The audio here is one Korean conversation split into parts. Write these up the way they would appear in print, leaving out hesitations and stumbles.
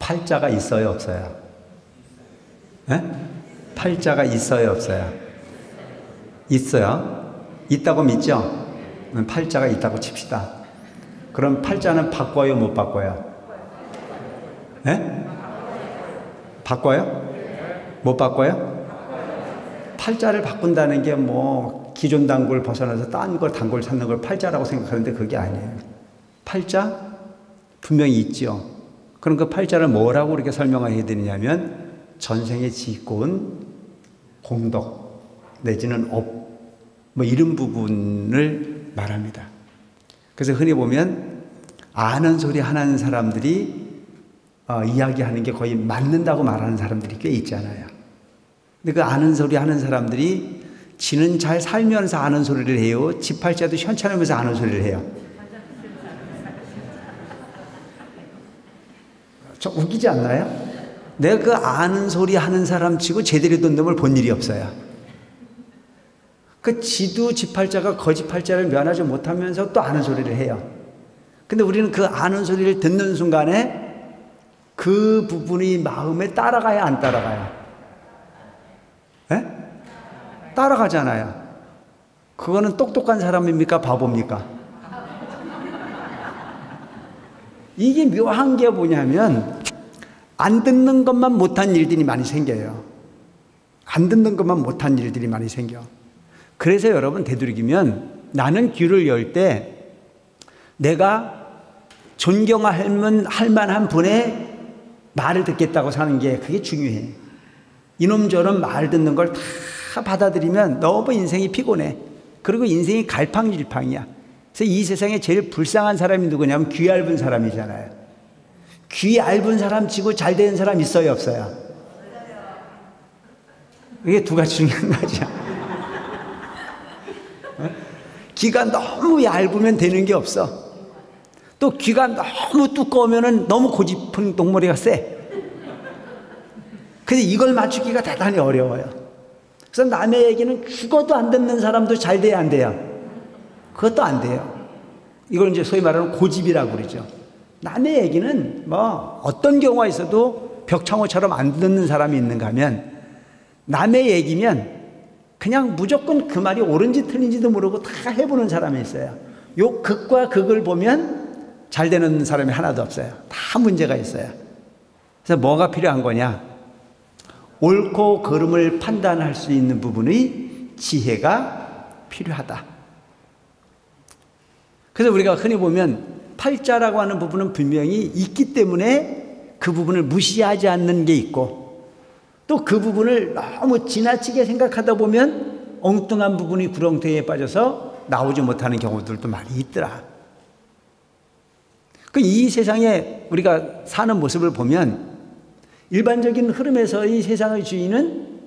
팔자가 있어요, 없어요? 에? 팔자가 있어요, 없어요? 있어요. 있다고 믿죠? 팔자가 있다고 칩시다. 그럼 팔자는 바꿔요, 못 바꿔요? 에? 바꿔요? 못 바꿔요? 팔자를 바꾼다는 게 뭐 기존 단골 벗어나서 딴 걸 단골 찾는 걸 팔자라고 생각하는데 그게 아니에요. 팔자 분명히 있죠. 그럼 그 팔자를 뭐라고 이렇게 설명해야 되느냐면 전생에 짓고 온 공덕 내지는 업 뭐 이런 부분을 말합니다. 그래서 흔히 보면 아는 소리 하는 사람들이 이야기하는 게 거의 맞는다고 말하는 사람들이 꽤 있잖아요. 근데 그 아는 소리 하는 사람들이 지는 잘 살면서 아는 소리를 해요? 지 팔자도 현찮으면서 아는 소리를 해요? 좀 웃기지 않나요? 내가 그 아는 소리 하는 사람 치고 제대로 된 놈을 본 일이 없어요. 그 지도 지 팔자가 거지 팔자를 면하지 못하면서 또 아는 소리를 해요. 근데 우리는 그 아는 소리를 듣는 순간에 그 부분이 마음에 따라가야 안 따라가요? 에? 따라가잖아요. 그거는 똑똑한 사람입니까? 바보입니까? 이게 묘한 게 뭐냐면 안 듣는 것만 못한 일들이 많이 생겨요. 안 듣는 것만 못한 일들이 많이 생겨. 그래서 여러분 되도록이면 나는 귀를 열 때 내가 존경할 만한 분의 말을 듣겠다고 사는 게 그게 중요해. 이놈저놈 말 듣는 걸 다 받아들이면 너무 인생이 피곤해. 그리고 인생이 갈팡질팡이야. 그래서 이 세상에 제일 불쌍한 사람이 누구냐면 귀 얇은 사람이잖아요. 귀 얇은 사람 치고 잘 되는 사람 있어요, 없어요? 이게 두 가지 중요한 거죠. 귀가 너무 얇으면 되는 게 없어. 또 귀가 너무 두꺼우면 너무 고집은 동머리가 세. 그래서 이걸 맞추기가 대단히 어려워요. 그래서 남의 얘기는 죽어도 안 듣는 사람도 잘 돼야 안 돼요? 그것도 안 돼요. 이걸 이제 소위 말하는 고집이라고 그러죠. 남의 얘기는 뭐 어떤 경우가 있어도 벽창호처럼 안 듣는 사람이 있는가 하면 남의 얘기면 그냥 무조건 그 말이 옳은지 틀린지도 모르고 다 해보는 사람이 있어요. 요 극과 극을 보면 잘 되는 사람이 하나도 없어요. 다 문제가 있어요. 그래서 뭐가 필요한 거냐? 옳고 그름을 판단할 수 있는 부분의 지혜가 필요하다. 그래서 우리가 흔히 보면 팔자라고 하는 부분은 분명히 있기 때문에 그 부분을 무시하지 않는 게 있고 또 그 부분을 너무 지나치게 생각하다 보면 엉뚱한 부분이 구렁텅이에 빠져서 나오지 못하는 경우들도 많이 있더라. 이 세상에 우리가 사는 모습을 보면 일반적인 흐름에서 이 세상의 주인은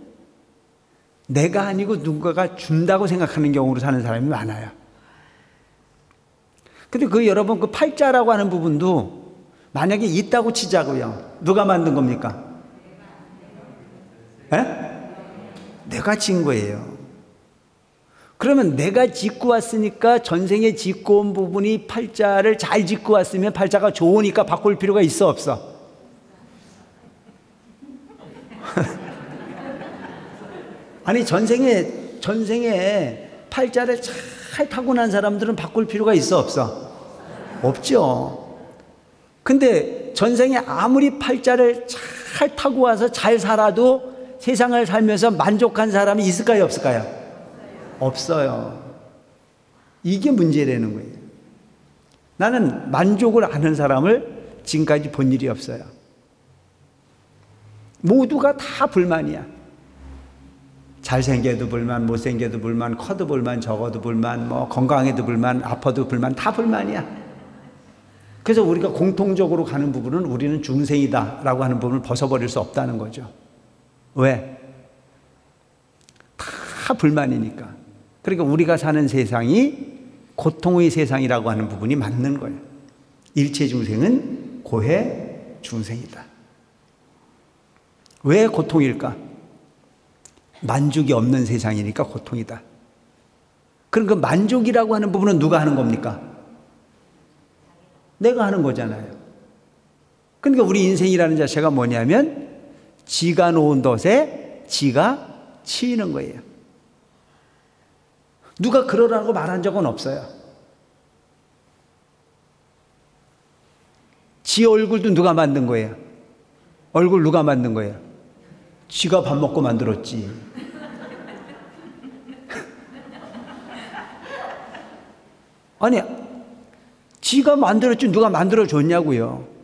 내가 아니고 누군가가 준다고 생각하는 경우로 사는 사람이 많아요. 근데 여러분 그 팔자라고 하는 부분도 만약에 있다고 치자고요. 누가 만든 겁니까? 에? 내가 진 거예요. 그러면 내가 짓고 왔으니까 전생에 짓고 온 부분이 팔자를 잘 짓고 왔으면 팔자가 좋으니까 바꿀 필요가 있어 없어? 아니 전생에 팔자를 잘 타고난 사람들은 바꿀 필요가 있어 없어? 없죠. 근데 전생에 아무리 팔자를 잘 타고 와서 잘 살아도 세상을 살면서 만족한 사람이 있을까요, 없을까요? 없어요. 이게 문제라는 거예요. 나는 만족을 하는 사람을 지금까지 본 일이 없어요. 모두가 다 불만이야. 잘생겨도 불만, 못생겨도 불만, 커도 불만, 적어도 불만, 뭐 건강해도 불만, 아파도 불만, 다 불만이야. 그래서 우리가 공통적으로 가는 부분은 우리는 중생이다라고 하는 부분을 벗어버릴 수 없다는 거죠. 왜? 다 불만이니까. 그러니까 우리가 사는 세상이 고통의 세상이라고 하는 부분이 맞는 거예요. 일체 중생은 고해 중생이다. 왜 고통일까? 만족이 없는 세상이니까 고통이다. 그럼 그 만족이라고 하는 부분은 누가 하는 겁니까? 내가 하는 거잖아요. 그러니까 우리 인생이라는 자체가 뭐냐면 지가 놓은 덫에 지가 치이는 거예요. 누가 그러라고 말한 적은 없어요. 지 얼굴도 누가 만든 거예요? 얼굴 누가 만든 거예요? 지가 밥 먹고 만들었지. 아니, 지가 만들었지 누가 만들어줬냐고요.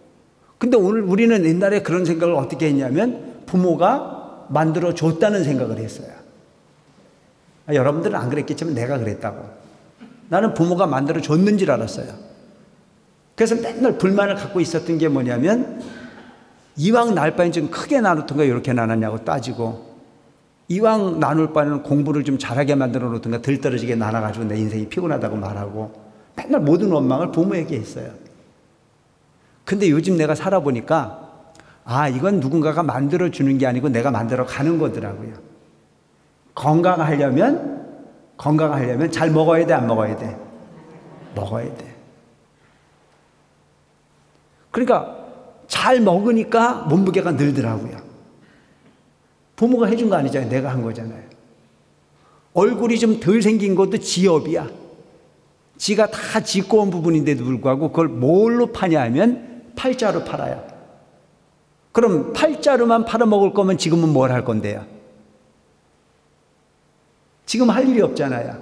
근데 오늘 우리는 옛날에 그런 생각을 어떻게 했냐면 부모가 만들어줬다는 생각을 했어요. 여러분들은 안 그랬겠지만 내가 그랬다고. 나는 부모가 만들어줬는 줄 알았어요. 그래서 맨날 불만을 갖고 있었던 게 뭐냐면 이왕 날 바엔 좀 크게 나누던가 이렇게 나눴냐고 따지고, 이왕 나눌 바에는 공부를 좀 잘하게 만들어 놓던가 덜 떨어지게 나눠가지고 내 인생이 피곤하다고 말하고, 맨날 모든 원망을 부모에게 했어요. 근데 요즘 내가 살아보니까 아, 이건 누군가가 만들어주는 게 아니고 내가 만들어 가는 거더라고요. 건강하려면 잘 먹어야 돼, 안 먹어야 돼? 먹어야 돼. 그러니까 잘 먹으니까 몸무게가 늘더라고요. 부모가 해준 거 아니잖아요. 내가 한 거잖아요. 얼굴이 좀 덜 생긴 것도 지업이야. 지가 다 짓고 온 부분인데도 불구하고 그걸 뭘로 파냐 하면 팔자로 팔아요. 그럼 팔자로만 팔아먹을 거면 지금은 뭘 할 건데요? 지금 할 일이 없잖아요.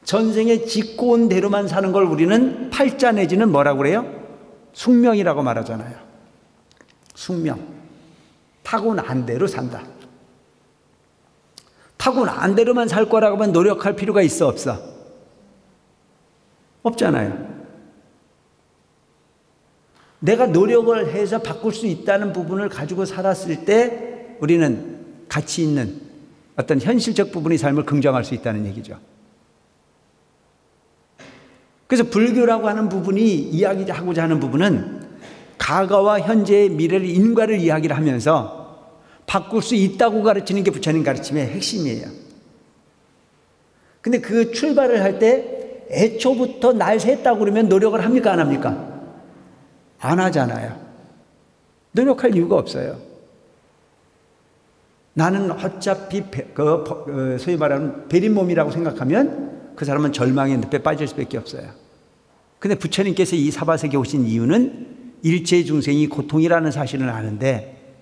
전생에 짓고 온 대로만 사는 걸 우리는 팔자 내지는 뭐라고 그래요? 숙명이라고 말하잖아요. 숙명. 타고난 대로 산다. 타고난 대로만 살 거라고 하면 노력할 필요가 있어, 없어? 없잖아요. 내가 노력을 해서 바꿀 수 있다는 부분을 가지고 살았을 때 우리는 가치 있는 어떤 현실적 부분의 삶을 긍정할 수 있다는 얘기죠. 그래서 불교라고 하는 부분이 이야기하고자 하는 부분은 과거와 현재의 미래를 인과를 이야기를 하면서 바꿀 수 있다고 가르치는 게 부처님 가르침의 핵심이에요. 근데 그 출발을 할 때 애초부터 날 샜다고 그러면 노력을 합니까, 안 합니까? 안 하잖아요. 노력할 이유가 없어요. 나는 어차피 소위 말하는 베린 몸이라고 생각하면 그 사람은 절망의 늪에 빠질 수밖에 없어요. 근데 부처님께서 이 사바세계에 오신 이유는 일체 중생이 고통이라는 사실을 아는데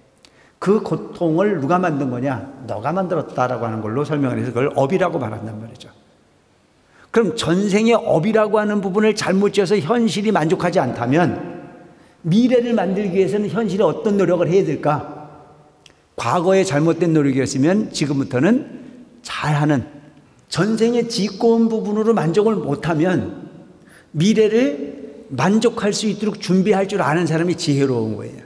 그 고통을 누가 만든 거냐? 너가 만들었다라고 하는 걸로 설명을 해서 그걸 업이라고 말한단 말이죠. 그럼 전생의 업이라고 하는 부분을 잘못 지어서 현실이 만족하지 않다면 미래를 만들기 위해서는 현실에 어떤 노력을 해야 될까? 과거에 잘못된 노력이었으면 지금부터는 잘하는, 전생에 짓고 온 부분으로 만족을 못하면 미래를 만족할 수 있도록 준비할 줄 아는 사람이 지혜로운 거예요.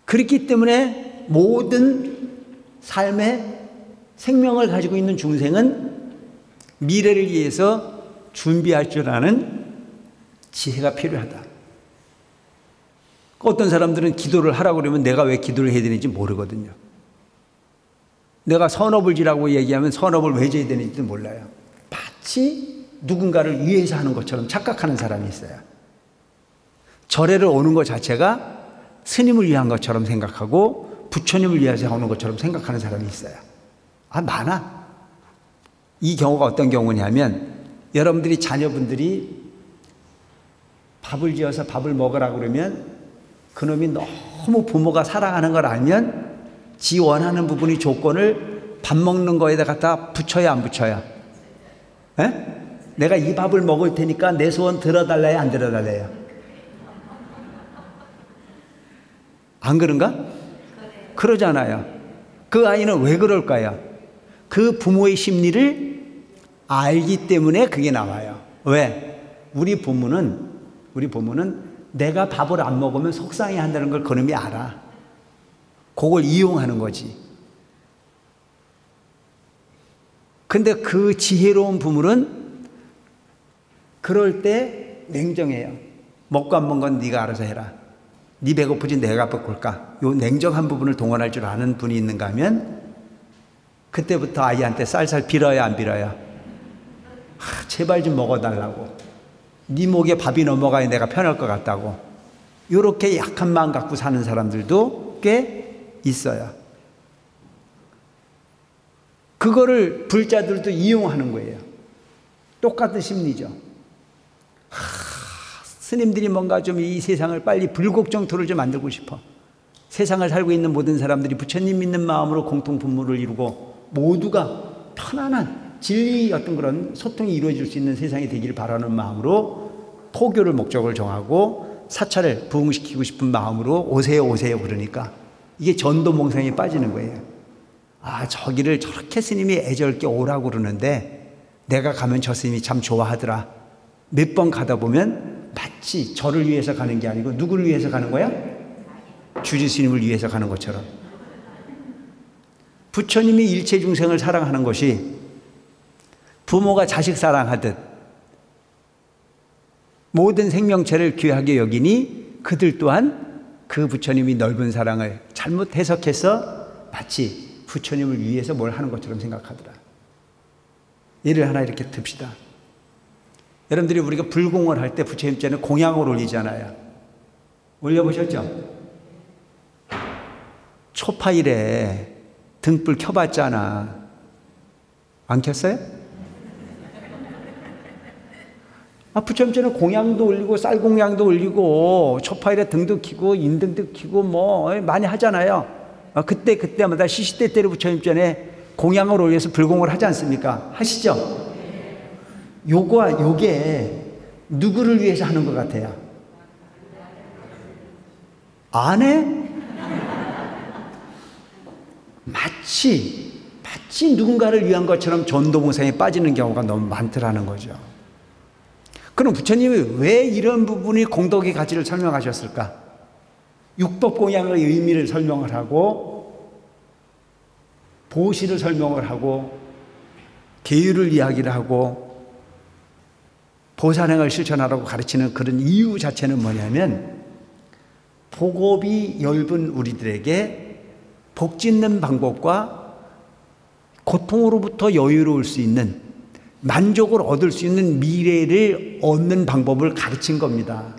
그렇기 때문에 모든 삶의 생명을 가지고 있는 중생은 미래를 위해서 준비할 줄 아는 지혜가 필요하다. 어떤 사람들은 기도를 하라고 그러면 내가 왜 기도를 해야 되는지 모르거든요. 내가 선업을 지라고 얘기하면 선업을 왜 져야 되는지도 몰라요. 마치 누군가를 위해서 하는 것처럼 착각하는 사람이 있어요. 절에를 오는 것 자체가 스님을 위한 것처럼 생각하고 부처님을 위해서 오는 것처럼 생각하는 사람이 있어요. 많아. 이 경우가 어떤 경우냐면 여러분들이 자녀분들이 밥을 지어서 밥을 먹으라고 그러면 그놈이 너무 부모가 사랑하는 걸 알면 지 원하는 부분이 조건을 밥 먹는 거에다 갖다 붙여야 안 붙여야? 에? 내가 이 밥을 먹을 테니까 내 소원 들어달래요, 안 들어달래요? 안 그런가? 그러잖아요. 그 아이는 왜 그럴까요? 그 부모의 심리를 알기 때문에 그게 나와요. 왜? 우리 부모는 내가 밥을 안 먹으면 속상해 한다는 걸 그놈이 알아. 그걸 이용하는 거지. 근데 그 지혜로운 부모는 그럴 때 냉정해요. 먹고 안 먹은 건 네가 알아서 해라. 네 배고프지 내가 바꿀까? 요 냉정한 부분을 동원할 줄 아는 분이 있는가 하면 그때부터 아이한테 쌀쌀 빌어야 안 빌어야? 제발 좀 먹어달라고. 네 목에 밥이 넘어가야 내가 편할 것 같다고. 이렇게 약한 마음 갖고 사는 사람들도 꽤 있어요. 그거를 불자들도 이용하는 거예요. 똑같은 심리죠. 스님들이 뭔가 좀 이 세상을 빨리 불국정토를 좀 만들고 싶어. 세상을 살고 있는 모든 사람들이 부처님 믿는 마음으로 공통 분모를 이루고 모두가 편안한 진리 어떤 그런 소통이 이루어질 수 있는 세상이 되기를 바라는 마음으로 포교를 목적을 정하고 사찰을 부흥시키고 싶은 마음으로 오세요 오세요 그러니까 이게 전도몽상에 빠지는 거예요. 아, 저기를 저렇게 스님이 애절게 오라고 그러는데 내가 가면 저 스님이 참 좋아하더라. 몇 번 가다 보면 마치 저를 위해서 가는 게 아니고 누구를 위해서 가는 거야? 주지 스님을 위해서 가는 것처럼. 부처님이 일체 중생을 사랑하는 것이 부모가 자식 사랑하듯 모든 생명체를 귀하게 여기니 그들 또한 그 부처님이 넓은 사랑을 잘못 해석해서 마치 부처님을 위해서 뭘 하는 것처럼 생각하더라. 예를 하나 이렇게 듭시다. 여러분들이 우리가 불공을 할 때 부처님께는 공양을 올리잖아요. 올려보셨죠? 초파일에 등불 켜봤잖아. 안 켰어요? 아, 부처님께는 공양도 올리고 쌀공양도 올리고 초파일에 등도 켜고 인등도 켜고 뭐 많이 하잖아요. 그때마다 시시때때로 부처님께는 공양을 올려서 불공을 하지 않습니까? 하시죠? 요게 누구를 위해서 하는 것 같아요? 안 해? 마치 누군가를 위한 것처럼 전도봉상에 빠지는 경우가 너무 많더라는 거죠. 그럼 부처님이 왜 이런 부분이 공덕의 가치를 설명하셨을까? 육법공양의 의미를 설명을 하고 보시를 설명을 하고 계율을 이야기를 하고 보살행을 실천하라고 가르치는 그런 이유 자체는 뭐냐면 복업이 엷은 우리들에게 복 짓는 방법과 고통으로부터 여유로울 수 있는 만족을 얻을 수 있는 미래를 얻는 방법을 가르친 겁니다.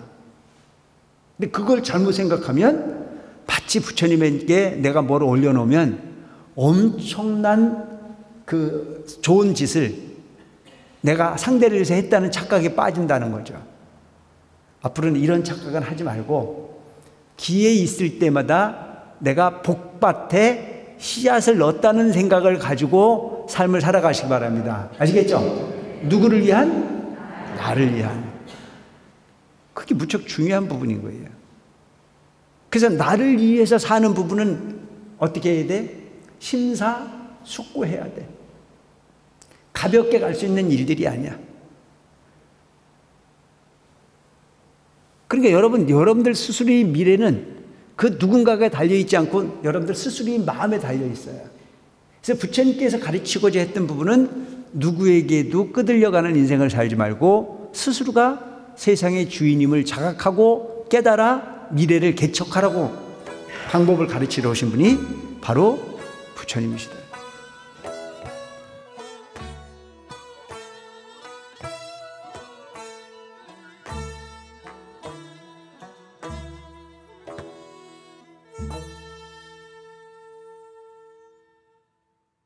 근데 그걸 잘못 생각하면 마치 부처님에게 내가 뭘 올려놓으면 엄청난 그 좋은 짓을 내가 상대를 위해서 했다는 착각에 빠진다는 거죠. 앞으로는 이런 착각은 하지 말고 기회 있을 때마다 내가 복밭에 씨앗을 넣었다는 생각을 가지고 삶을 살아가시기 바랍니다. 아시겠죠? 누구를 위한? 나를 위한. 그게 무척 중요한 부분인 거예요. 그래서 나를 위해서 사는 부분은 어떻게 해야 돼? 심사숙고해야 돼. 가볍게 갈 수 있는 일들이 아니야. 그러니까 여러분들 스스로의 미래는 그 누군가가 달려있지 않고 여러분들 스스로의 마음에 달려있어요. 그래서 부처님께서 가르치고자 했던 부분은 누구에게도 끄들려가는 인생을 살지 말고 스스로가 세상의 주인임을 자각하고 깨달아 미래를 개척하라고 방법을 가르치러 오신 분이 바로 부처님이시다.